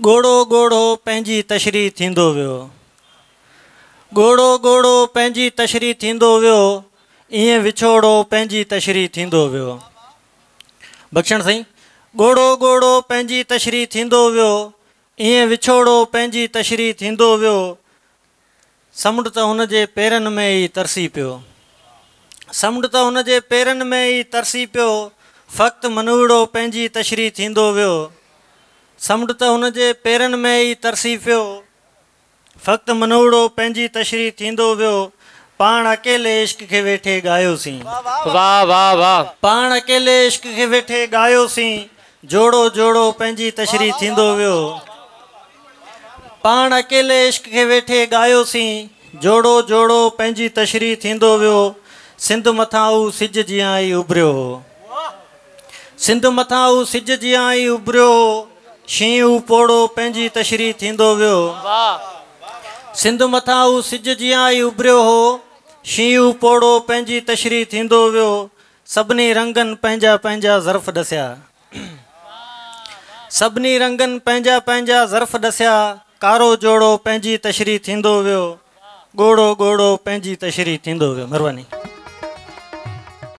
गोड़ो गोड़ो पंहिंजी तशरी थींदो वियो। गोड़ो गोड़ो पंहिंजी तशरी थींदो वियो, ईअं विछोड़ो पंहिंजी तशरी थींदो वियो। बख़्शण साईं। गोड़ो गोड़ो पंहिंजी तशरी थींदो वियो, ईअं विछोड़ो पंहिंजी तशरी थींदो वियो। समुंड त हुन जे पेरनि में ई तरसी पियो। समुंड त हुन जे पेरनि में ई तरसी पियो, फ़क़्तु मनूड़ो पंहिंजी तशरी थींदो वियो। समुंड त हुन जे पेरनि में ई तरसी पियो, फ़क़्तु मनूड़ो पंहिंजी तशरी थींदो वियो। पाण अकेले इश्क खे वेठे ॻायोसीं। वाह वाह वाह। पाण अकेले इश्क खे वेठे ॻायोसीं, जोड़ो जोड़ो पंहिंजी तशरी थींदो वियो। पाण अकेले इश्क खे वेठे ॻायोसीं, जोड़ो जोड़ो पंहिंजी तशरी थींदो वियो। सिंध मथां हू सिज जीअं ई उभरियो हो। सिंध मथां हू सिज जीअं ई उभरियो हो, शींहुं पोड़ो पंहिंजी तशरी थींदो वियो। सिंध मथां हू सिज जीअं ई उभरियो हो, शींहुं पोड़ो पंहिंजी तशरी थींदो वियो। सभिनी रंगनि पंहिंजा पंहिंजा ज़र्फ़ ॾसिया। सभिनी रंगनि पंहिंजा पंहिंजा ज़र्फ़ ॾसिया, कारो जोड़ो पंहिंजी तशरी थींदो वियो। गोड़ो गोड़ो पंहिंजी तशरी थींदो वियो। महिरबानी।